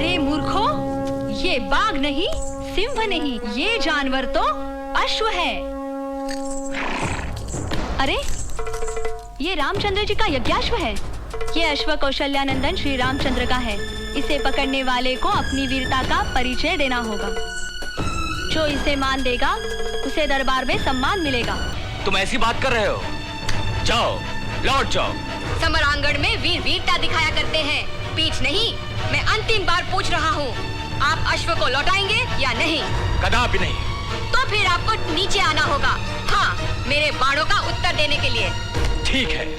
अरे मूर्खो, ये बाघ नहीं, सिंह नहीं, ये जानवर तो अश्व है। अरे ये रामचंद्र जी का यज्ञाश्व है। ये अश्व कौशल्यानंदन श्री रामचंद्र का है। इसे पकड़ने वाले को अपनी वीरता का परिचय देना होगा। जो इसे मान देगा उसे दरबार में सम्मान मिलेगा। तुम ऐसी बात कर रहे हो? जाओ, लौट जाओ। समरांगण में वीर वीरता दिखाया करते हैं, पीठ नहीं। मैं अंतिम बार पूछ रहा हूँ, आप अश्व को लौटाएंगे या नहीं? कदापि नहीं। तो फिर आपको नीचे आना होगा। हाँ, मेरे बाणों का उत्तर देने के लिए। ठीक है।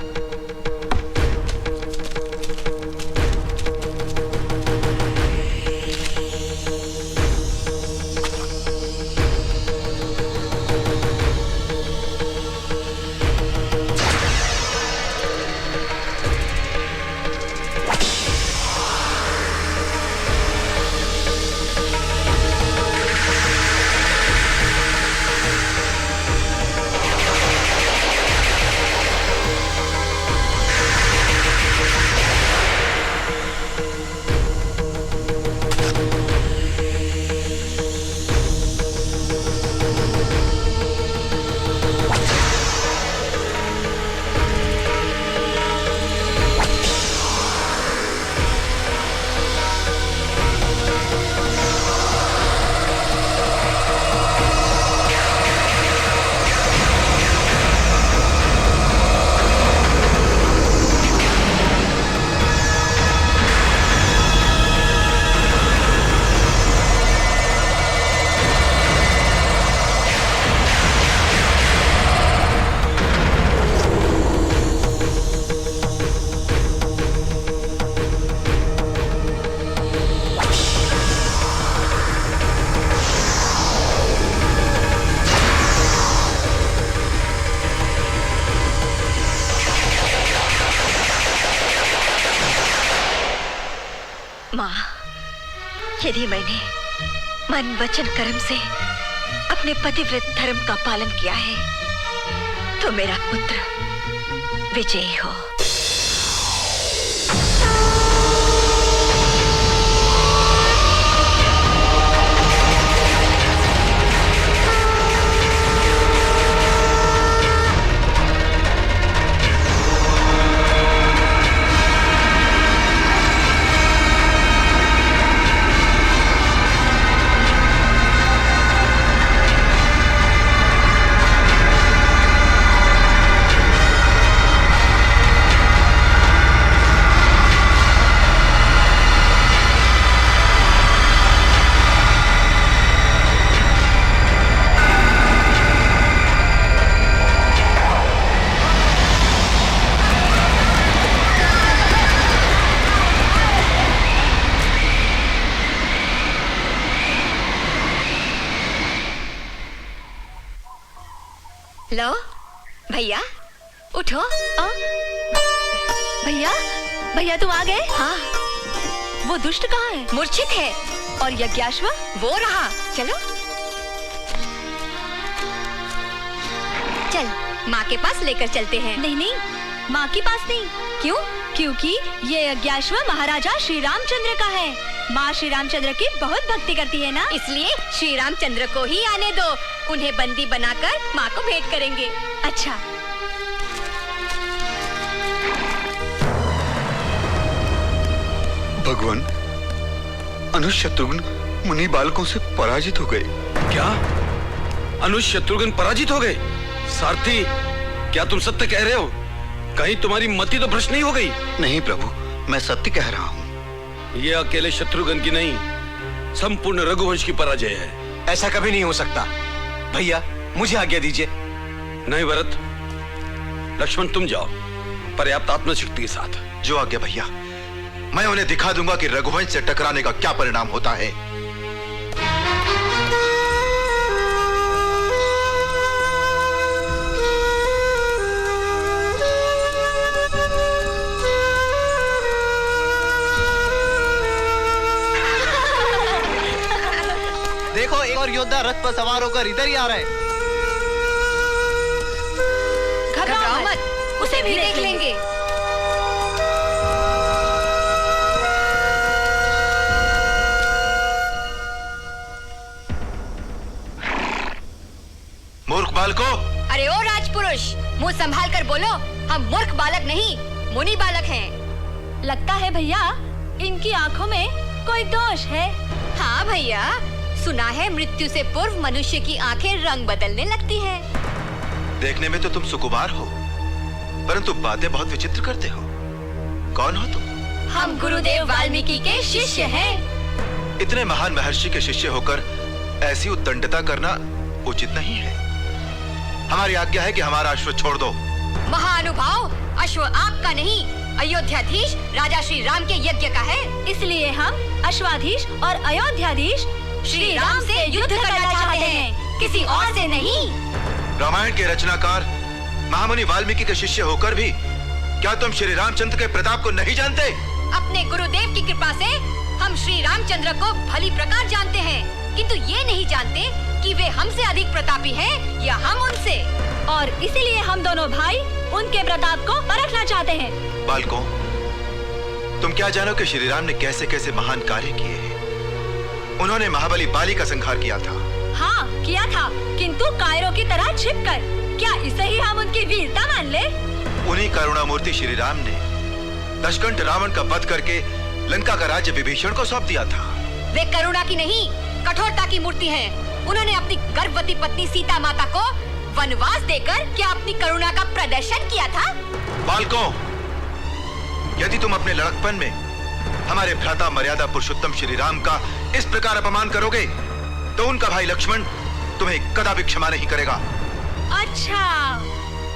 यदि मैंने मन वचन कर्म से अपने पतिव्रत धर्म का पालन किया है तो मेरा पुत्र विजयी हो। लो भैया उठो। भैया भैया तुम आ गए? हाँ। वो दुष्ट कहाँ है? मूर्छित है। और यज्ञाश्व? वो रहा। चलो चल माँ के पास लेकर चलते हैं। नहीं नहीं, माँ के पास नहीं। क्यों? क्योंकि ये यज्ञाश्व महाराजा श्री रामचंद्र का है। माँ श्री रामचंद्र की बहुत भक्ति करती है ना, इसलिए श्री रामचंद्र को ही आने दो। उन्हें बंदी बनाकर माँ को भेंट करेंगे। अच्छा। भगवान, अनुज शत्रुघ्न मुनि बालकों से पराजित हो गए। क्या? अनुज शत्रुघ्न पराजित हो गए? सारथी, क्या तुम सत्य कह रहे हो? कहीं तुम्हारी मति तो भ्रष्ट नहीं हो गई? नहीं प्रभु, मैं सत्य कह रहा हूँ। ये अकेले शत्रुघ्न की नहीं, संपूर्ण रघुवंश की पराजय है। ऐसा कभी नहीं हो सकता। भैया मुझे आज्ञा दीजिए। नहीं भरत, लक्ष्मण तुम जाओ पर्याप्त आत्मशक्ति के साथ। जो आज्ञा भैया। मैं उन्हें दिखा दूंगा कि रघुवंश से टकराने का क्या परिणाम होता है। देखो, एक और योद्धा रथ पर सवार होकर इधर ही आ रहा है। घबराओ मत, उसे भी देख लेंगे। बालको, अरे ओ राजपुरुष, मुंह संभाल कर बोलो। हम मूर्ख बालक नहीं, मुनि बालक हैं। लगता है भैया इनकी आंखों में कोई दोष है। हाँ भैया, सुना है मृत्यु से पूर्व मनुष्य की आंखें रंग बदलने लगती हैं। देखने में तो तुम सुकुमार हो, परंतु बातें बहुत विचित्र करते हो। कौन हो तुम? हम गुरुदेव वाल्मीकि के शिष्य हैं। इतने महान महर्षि के शिष्य होकर ऐसी उद्दंडता करना उचित नहीं है। हमारी आज्ञा है कि हमारा अश्व छोड़ दो। महानुभाव, अश्व आपका नहीं, अयोध्याधीश राजा श्री राम के यज्ञ का है। इसलिए हम अश्वाधीश और अयोध्याधीश श्री राम से युद्ध करना चाहते हैं, किसी और से नहीं। रामायण के रचनाकार महामुनि वाल्मीकि के शिष्य होकर भी क्या तुम श्री रामचंद्र के प्रताप को नहीं जानते? अपने गुरुदेव की कृपा से हम श्री रामचंद्र को भली प्रकार जानते हैं, किंतु ये नहीं जानते कि वे हमसे अधिक प्रतापी हैं या हम उनसे। और इसीलिए हम दोनों भाई उनके प्रताप को परखना चाहते हैं। बालकों, तुम क्या जानो कि श्री राम ने कैसे कैसे महान कार्य किए हैं। उन्होंने महाबली बाली का संहार किया था। हाँ किया था, किंतु कायरों की तरह छिपकर। क्या इसे ही हम उनकी वीरता मान ले? उन्हीं करुणामूर्ति श्री राम ने दशकंठ रावण का वध करके लंका का राज्य विभीषण को सौंप दिया था। वे करुणा की नहीं, कठोरता की मूर्ति हैं। उन्होंने अपनी गर्भवती पत्नी सीता माता को वनवास देकर क्या अपनी करुणा का प्रदर्शन किया था? बालकों, यदि तुम अपने लड़कपन में हमारे भ्राता मर्यादा पुरुषोत्तम श्री राम का इस प्रकार अपमान करोगे तो उनका भाई लक्ष्मण तुम्हें कदापि क्षमा नहीं करेगा। अच्छा,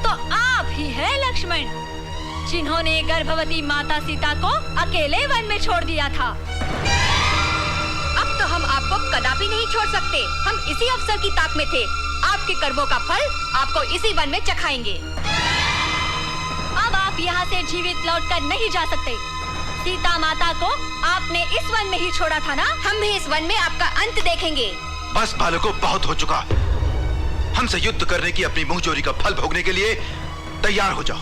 तो आप ही है लक्ष्मण, जिन्होंने गर्भवती माता सीता को अकेले वन में छोड़ दिया था। अब तो हम आपको कदापि नहीं छोड़ सकते। हम इसी अवसर की ताक में थे। आपके कर्मों का फल आपको इसी वन में चखाएंगे। अब आप यहाँ से जीवित लौटकर नहीं जा सकते। सीता माता को आपने इस वन में ही छोड़ा था ना? हम भी इस वन में आपका अंत देखेंगे। बस बालकों, बहुत हो चुका। हमसे युद्ध करने की अपनी मुंहजोरी का फल भोगने के लिए तैयार हो जाओ।